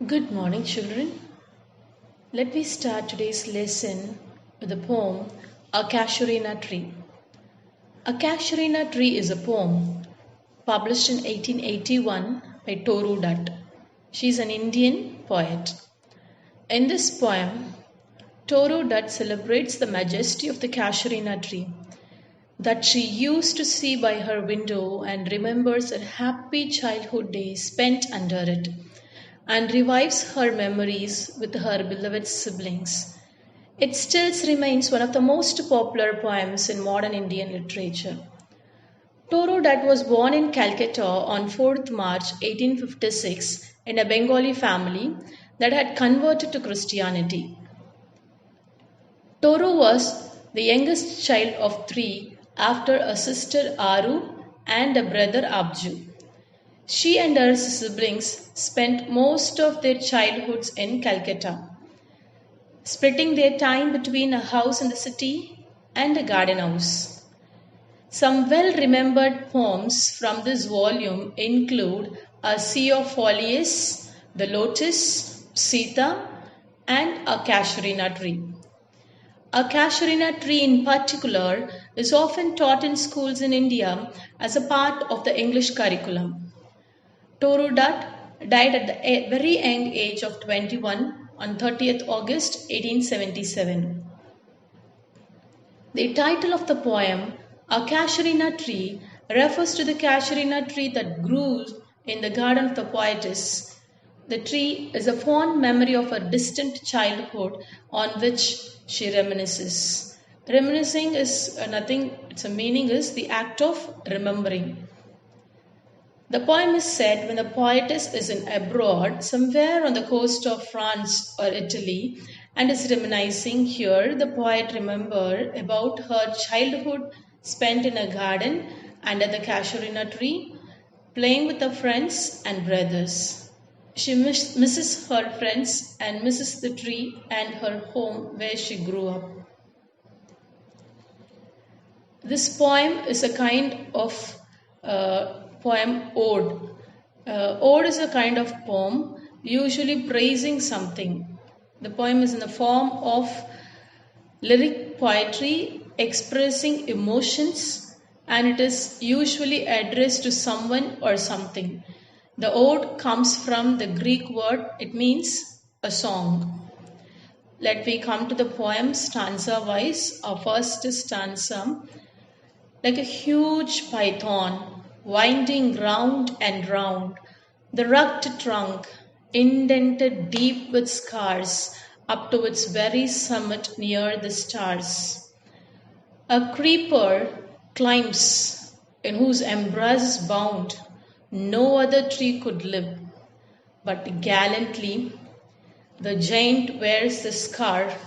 Good morning, children. Let me start today's lesson with the poem A Casuarina Tree. A Casuarina Tree is a poem published in 1881 by Toru Dutt. She is an Indian poet. In this poem, Toru Dutt celebrates the majesty of the Casuarina tree that she used to see by her window and remembers her happy childhood days spent under it, and revives her memories with her beloved siblings. It still remains one of the most popular poems in modern Indian literature. Toru Dutt was born in Calcutta on 4th March 1856 in a Bengali family that had converted to Christianity. Toru was the youngest child of three after a sister Aru and a brother Abju. She and her siblings spent most of their childhoods in Calcutta, splitting their time between a house in the city and a garden house. Some well remembered poems from this volume include A Sea of Foliage, The Lotus, Sita, and A Casuarina Tree. A Casuarina tree in particular is often taught in schools in India as a part of the English curriculum. Toru Dutt died at the very young age of 21 on 30th August 1877. The title of the poem, A Casuarina Tree, refers to the casuarina tree that grew in the garden of the poetess. The tree is a fond memory of her distant childhood on which she reminisces. Reminiscing is nothing, its meaning is the act of remembering. The poem is said when the poetess is in abroad, somewhere on the coast of France or Italy, and is reminiscing. Here, the poet remember about her childhood spent in a garden under the casuarina tree, playing with her friends and brothers. She misses her friends and misses the tree and her home where she grew up. This poem is a kind of poem ode. Ode is a kind of poem usually praising something. The poem is in the form of lyric poetry expressing emotions, and it is usually addressed to someone or something. The ode comes from the Greek word, it means a song. Let me come to the poem stanza wise. Our first stanza. Like a huge python, winding round and round, the rugged trunk, indented deep with scars, up to its very summit near the stars. A creeper climbs, in whose embrace bound no other tree could live, but gallantly the giant wears the scarf,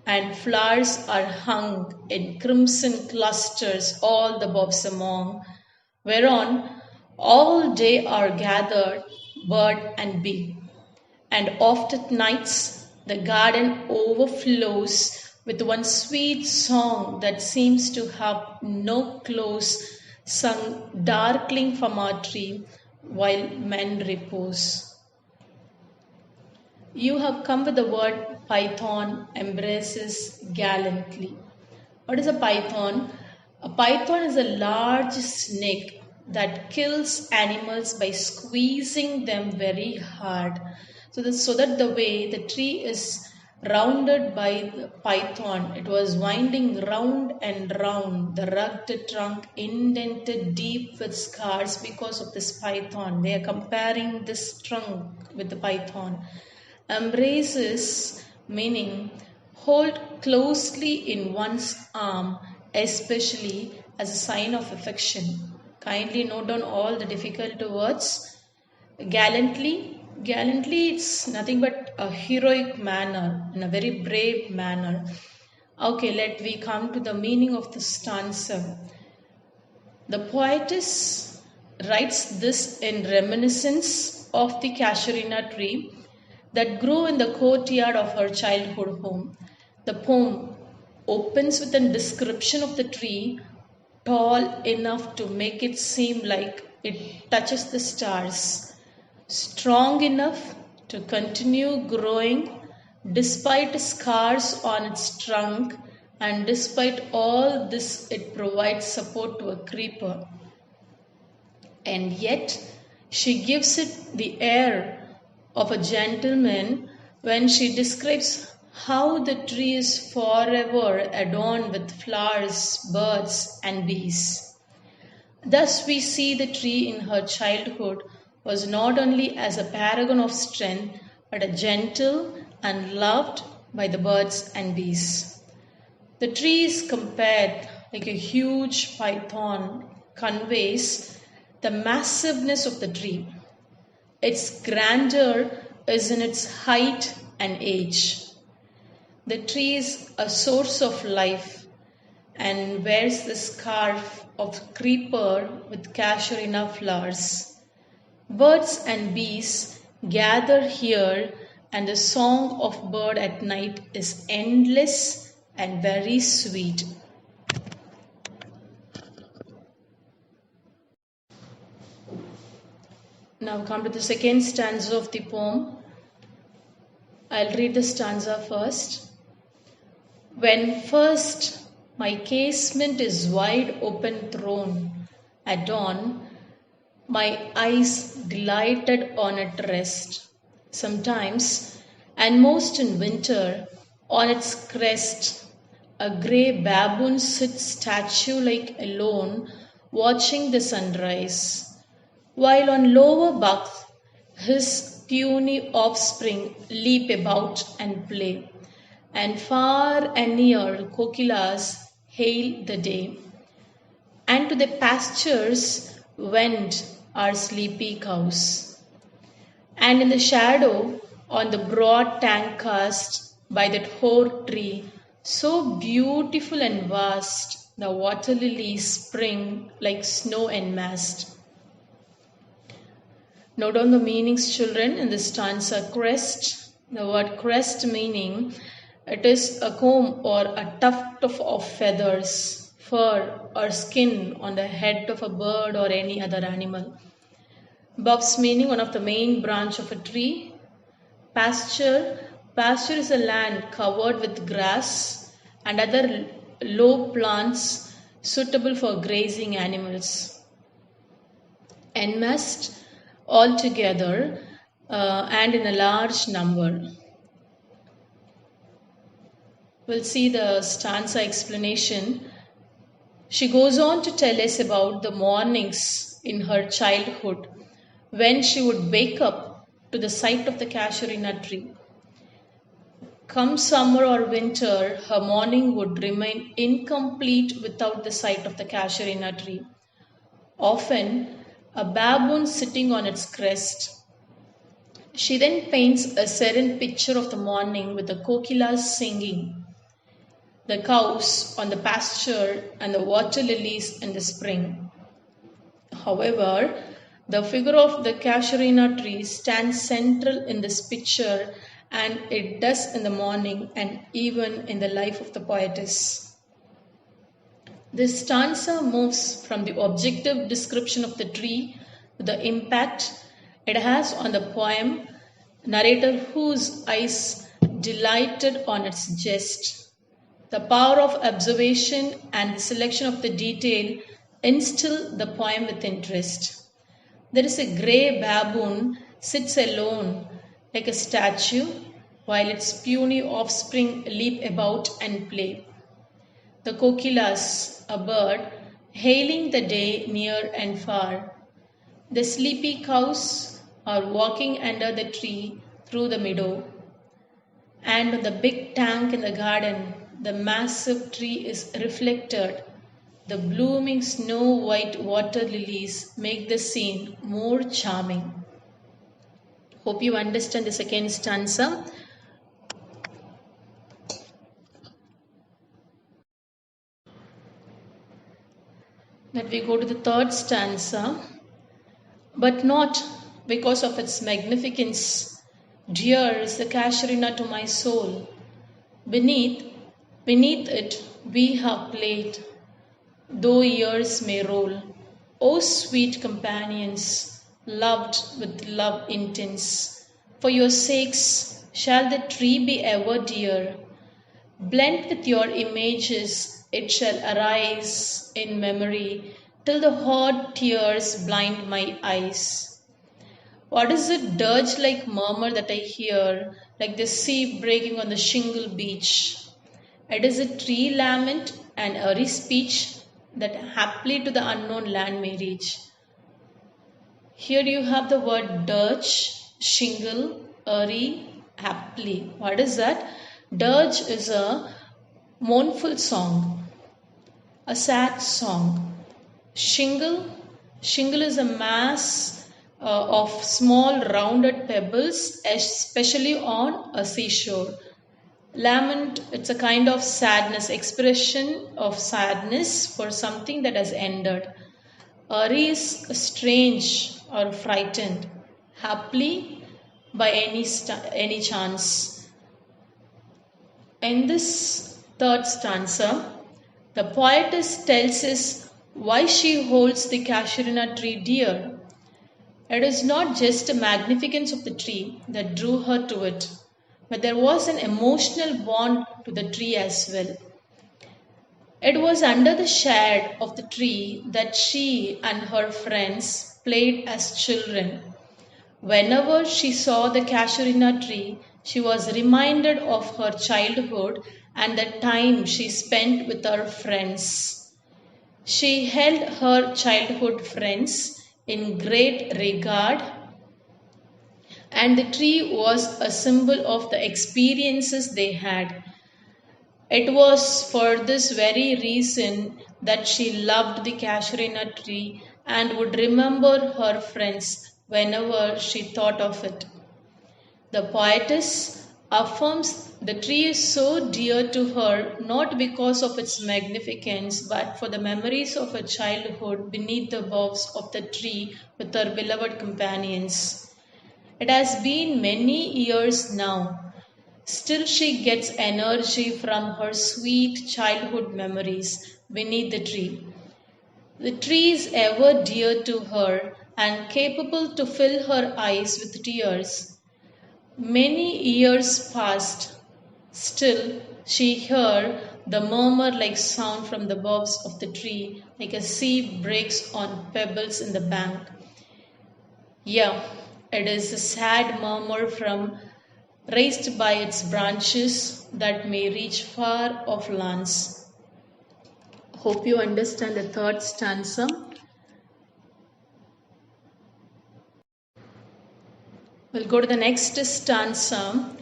and flowers are hung in crimson clusters all the boughs among, whereon all day are gathered bird and bee. And oft at nights the garden overflows with one sweet song that seems to have no close, sung darkling from our tree while men repose. You have come with the word python embraces gallantly. What is a python? A python is a large snake that kills animals by squeezing them very hard. So that the way the tree is rounded by the python, it was winding round and round, the rugged trunk indented deep with scars because of this python. They are comparing this trunk with the python. Embraces meaning hold closely in one's arm, especially as a sign of affection. Kindly note down all the difficult words. Gallantly it's nothing but a heroic manner, in a very brave manner. Okay, let we come to the meaning of the stanza. The poetess writes this in reminiscence of the casuarina tree that grew in the courtyard of her childhood home. The poem opens with a description of the tree, tall enough to make it seem like it touches the stars, strong enough to continue growing despite scars on its trunk, and despite all this, it provides support to a creeper. And yet, she gives it the air of a gentleman when she describes how the tree is forever adorned with flowers, birds, and bees. Thus, we see the tree in her childhood was not only as a paragon of strength, but a gentle and loved by the birds and bees. The tree is compared like a huge python, conveys the massiveness of the tree. Its grandeur is in its height and age. The tree is a source of life and wears the scarf of creeper with casuarina flowers. Birds and bees gather here, and the song of bird at night is endless and very sweet. Now come to the second stanza of the poem. I'll read the stanza first. When first my casement is wide open thrown, at dawn my eyes delighted on it rest. Sometimes, and most in winter, on its crest, a grey baboon sits statue-like alone, watching the sunrise, while on lower bucks his puny offspring leap about and play, and far and near kokilas hail the day, and to the pastures wend our sleepy cows. And in the shadow on the broad tank cast by that hoar tree, so beautiful and vast, the water lilies spring like snow enmassed. Note down the meanings, children, in this stanza. Crest, the word crest meaning, it is a comb or a tuft of feathers, fur or skin on the head of a bird or any other animal. Buffs meaning one of the main branch of a tree. Pasture is a land covered with grass and other low plants suitable for grazing animals. Enmeshed all together and in a large number. We'll see the stanza explanation. She goes on to tell us about the mornings in her childhood when she would wake up to the sight of the casuarina tree. Come summer or winter, her morning would remain incomplete without the sight of the casuarina tree. Often, a baboon sitting on its crest. She then paints a serene picture of the morning with the kokilas singing, the cows on the pasture, and the water lilies in the spring. However, the figure of the casuarina tree stands central in this picture, and it does in the morning and even in the life of the poetess. This stanza moves from the objective description of the tree to the impact it has on the poem narrator whose eyes delighted on its jest. The power of observation and the selection of the detail instill the poem with interest. There is a grey baboon sits alone like a statue while its puny offspring leap about and play. The kokilas, a bird, hailing the day near and far. The sleepy cows are walking under the tree through the meadow. And on the big tank in the garden, the massive tree is reflected. The blooming snow-white water lilies make the scene more charming. Hope you understand the second stanza. That we go to the third stanza. But not because of its magnificence. Dear is the casuarina to my soul. Beneath it we have played, though years may roll. O sweet companions, loved with love intense, For your sakes shall the tree be ever dear. Blent with your images, it shall arise in memory till the hot tears blind my eyes. What is it dirge like murmur that I hear, like the sea breaking on the shingle beach? It is a tree lament and airy speech that haply to the unknown land may reach. Here you have the word dirge, shingle, airy, haply. What is that? Dirge is a mournful song, a sad song. Shingle is a mass of small rounded pebbles, especially on a seashore. Lament, it's a kind of sadness, expression of sadness for something that has ended. Ari is strange or frightened, happily by any chance. In this third stanza, the poetess tells us why she holds the casuarina tree dear. It is not just the magnificence of the tree that drew her to it, but there was an emotional bond to the tree as well. It was under the shade of the tree that she and her friends played as children. Whenever she saw the casuarina tree, she was reminded of her childhood and the time she spent with her friends. She held her childhood friends in great regard, and the tree was a symbol of the experiences they had. It was for this very reason that she loved the casuarina tree and would remember her friends whenever she thought of it. The poetess affirms the tree is so dear to her not because of its magnificence but for the memories of her childhood beneath the boughs of the tree with her beloved companions. It has been many years now. Still, she gets energy from her sweet childhood memories beneath the tree. The tree is ever dear to her and capable to fill her eyes with tears. Many years passed. Still, she heard the murmur like sound from the boughs of the tree, like a sea breaks on pebbles in the bank. Yeah, it is a sad murmur from raised by its branches that may reach far off lands. Hope you understand the third stanza. We'll go to the next stanza.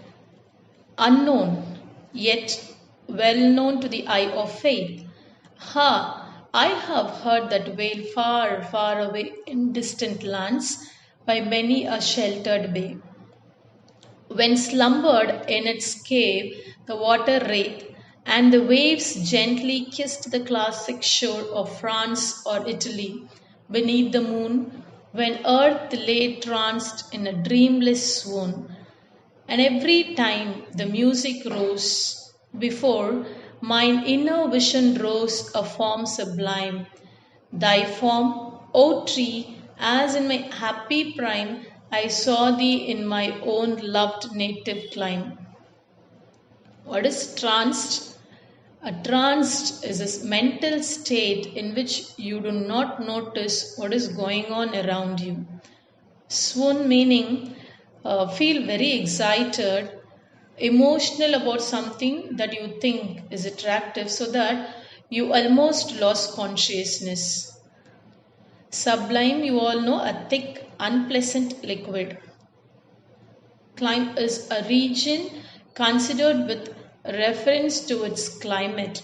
Unknown, yet well known to the eye of faith. Ha! I have heard that wail far, far away in distant lands by many a sheltered bay. When slumbered in its cave the water wraith, and the waves gently kissed the classic shore of France or Italy, beneath the moon, when earth lay tranced in a dreamless swoon, and every time the music rose, before mine inner vision rose a form sublime, thy form, O tree, as in my happy prime I saw thee in my own loved native clime. What is tranced? A tranced is a mental state in which you do not notice what is going on around you. Swoon meaning feel very excited, emotional about something that you think is attractive so that you almost lost consciousness. Sublime, you all know, a thick, unpleasant liquid. Clime is a region considered with reference to its climate.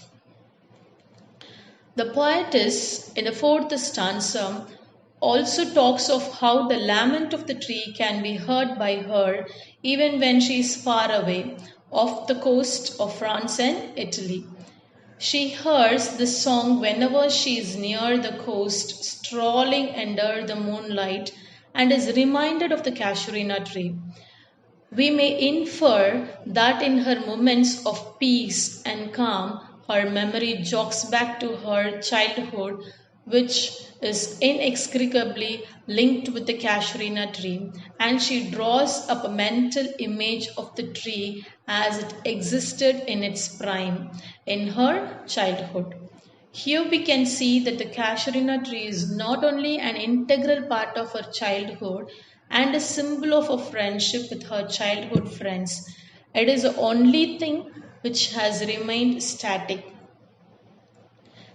The poetess, in the fourth stanza, also talks of how the lament of the tree can be heard by her even when she is far away, off the coast of France and Italy. She hears this song whenever she is near the coast, strolling under the moonlight, and is reminded of the casuarina tree. We may infer that in her moments of peace and calm, her memory jogs back to her childhood, which is inextricably linked with the casuarina tree, and she draws up a mental image of the tree as it existed in its prime in her childhood. Here we can see that the casuarina tree is not only an integral part of her childhood and a symbol of a friendship with her childhood friends. It is the only thing which has remained static.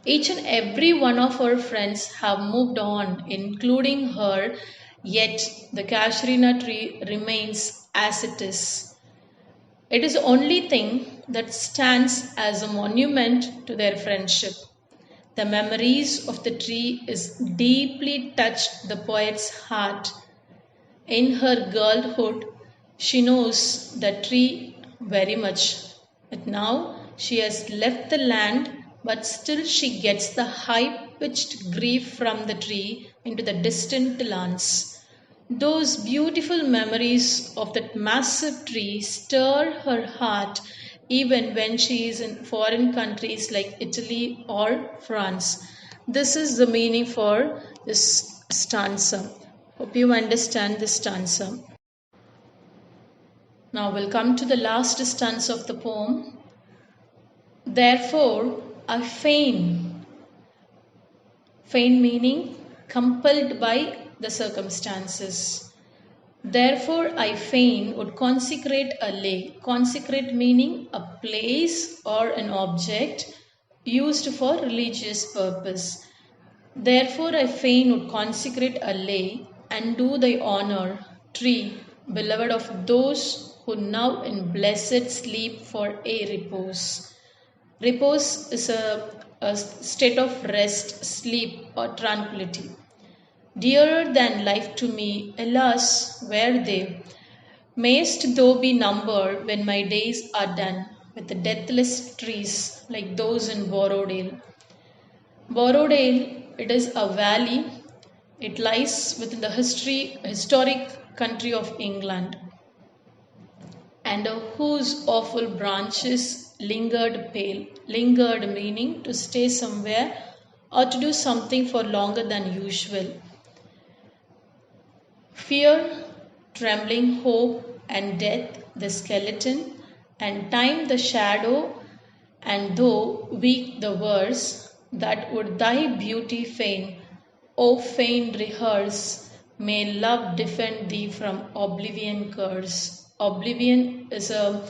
Each and every one of her friends have moved on, including her, yet the casuarina tree remains as it is. It is the only thing that stands as a monument to their friendship. The memories of the tree is deeply touched the poet's heart. In her girlhood, she knows the tree very much. But now she has left the land, but still she gets the high pitched grief from the tree into the distant lands. Those beautiful memories of that massive tree stir her heart even when she is in foreign countries like Italy or France. This is the meaning for this stanza. Hope you understand this stanza. Now we'll come to the last stanza of the poem. Therefore, I feign meaning compelled by the circumstances. Therefore, I fain would consecrate a lake. Consecrate meaning a place or an object used for religious purpose. Therefore, I fain would consecrate a lake and do thy honor, tree, beloved of those who now in blessed sleep for a repose. Repose is a state of rest, sleep, or tranquility. Dearer than life to me, alas, were they? Mayst thou be numbered when my days are done with the deathless trees like those in Borrowdale. Borrowdale, it is a valley. It lies within the historic country of England, and whose awful branches lingered pale. Lingered meaning to stay somewhere or to do something for longer than usual. Fear, trembling, hope, and death, the skeleton, and time, the shadow, and though weak the verse, that would thy beauty feign, O fain rehearse, may love defend thee from oblivion curse. Oblivion is a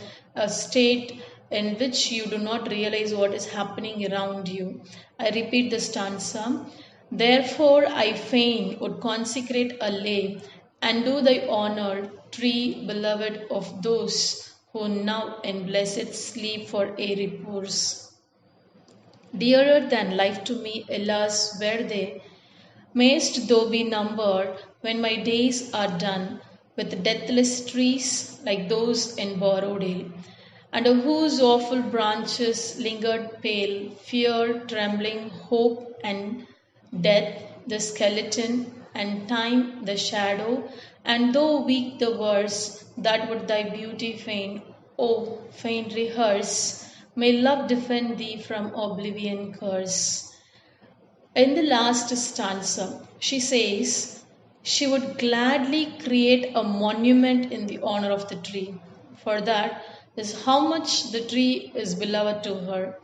state in which you do not realize what is happening around you. I repeat the stanza. Therefore, I fain would consecrate a lay and do thy honor, tree beloved of those who now in blessed sleep for a repose. Dearer than life to me, alas, were they? Mayst thou be numbered when my days are done with deathless trees like those in Borrowdale, under whose awful branches lingered pale, fear, trembling, hope, and death, the skeleton, and time, the shadow, and though weak the verse, that would thy beauty feign, O fain rehearse, may love defend thee from oblivion curse. In the last stanza, she says she would gladly create a monument in the honor of the tree. For that is how much the tree is beloved to her.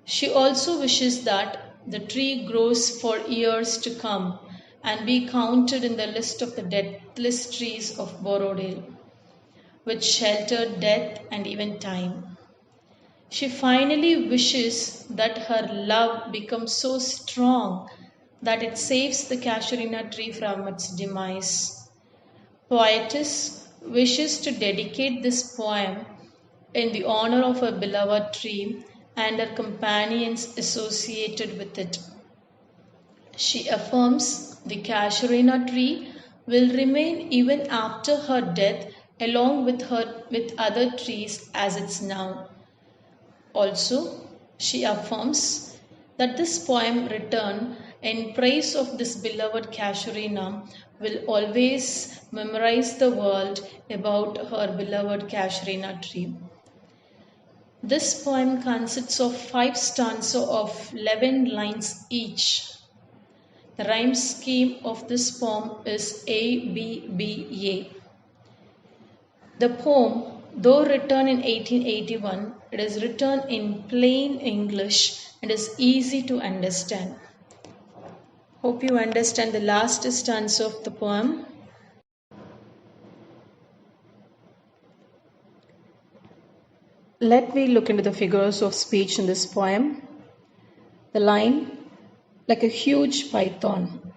She also wishes that the tree grows for years to come and be counted in the list of the deathless trees of Borrowdale, which shelter death and even time. She finally wishes that her love becomes so strong that it saves the casuarina tree from its demise. Poetess wishes to dedicate this poem in the honor of her beloved tree and her companions associated with it. She affirms the casuarina tree will remain even after her death along with other trees as it's now. Also, she affirms that this poem written in praise of this beloved casuarina will always memorize the world about her beloved casuarina tree. This poem consists of 5 stanzas of 11 lines each. The rhyme scheme of this poem is A, B, B, A. The poem, though written in 1881, it is written in plain English and is easy to understand. Hope you understand the last stanza of the poem. Let me look into the figures of speech in this poem. The line, like a huge python.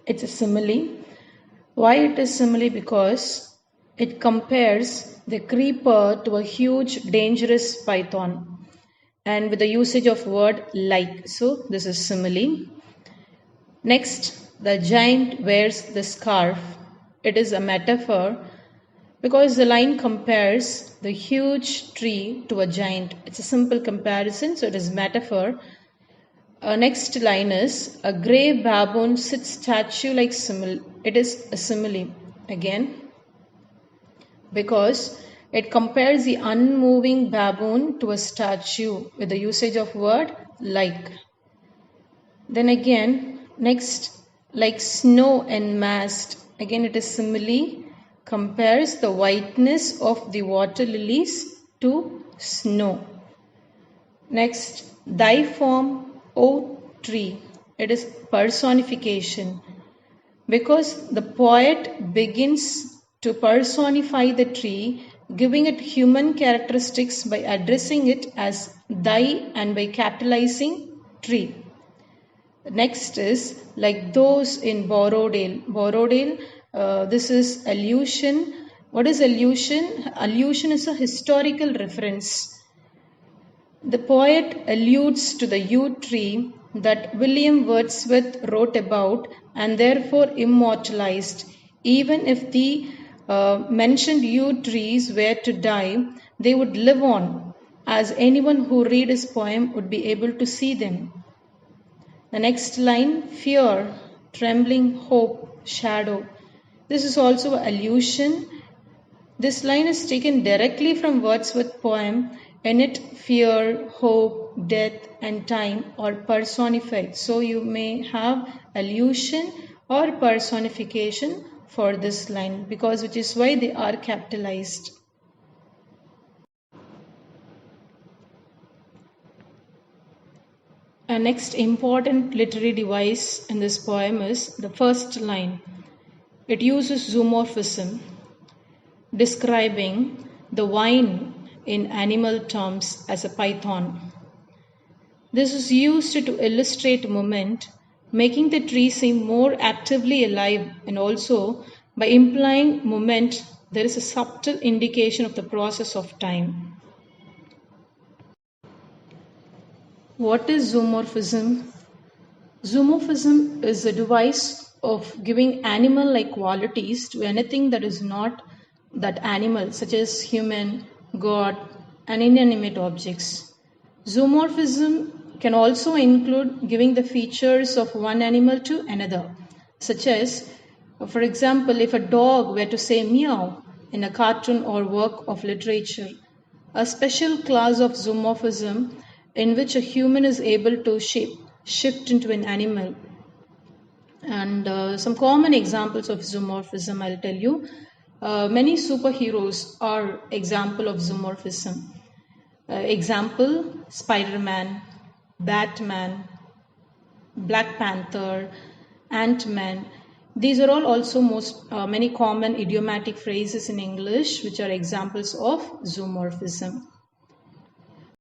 It's a simile. Why it is simile? Because it compares the creeper to a huge dangerous python, and with the usage of word like. So this is simile. Next, the giant wears the scarf. It is a metaphor because the line compares the huge tree to a giant. It's a simple comparison, so it is metaphor. Next line is a grey baboon sits statue like simile. It is a simile again because it compares the unmoving baboon to a statue with the usage of word like. Then again, next, like snow enmassed. Again, it is simile, compares the whiteness of the water lilies to snow. Next, thy form, O tree. It is personification. Because the poet begins to personify the tree, giving it human characteristics by addressing it as thy and by capitalizing tree. Next is like those in Borrowdale. Borrowdale, this is allusion. What is allusion? Allusion is a historical reference. The poet alludes to the yew tree that William Wordsworth wrote about and therefore immortalized. Even if the mentioned yew trees were to die, they would live on, as anyone who read his poem would be able to see them. The next line, fear, trembling, hope, shadow. This is also an allusion. This line is taken directly from Wordsworth's poem. In it, fear, hope, death, and time are personified. So you may have allusion or personification for this line, because which is why they are capitalized. A next important literary device in this poem is the first line. It uses zoomorphism, describing the vine in animal terms as a python. This is used to illustrate movement, making the tree seem more actively alive, and also by implying movement, there is a subtle indication of the process of time. What is zoomorphism? Zoomorphism is a device of giving animal-like qualities to anything that is not that animal, such as human, God, and inanimate objects. Zoomorphism can also include giving the features of one animal to another, such as, for example, if a dog were to say meow in a cartoon or work of literature, a special class of zoomorphism in which a human is able to shift into an animal. And some common examples of zoomorphism I'll tell you. Many superheroes are example of zoomorphism. Example, Spider-Man, Batman, Black Panther, Ant-Man. These are all also many common idiomatic phrases in English which are examples of zoomorphism.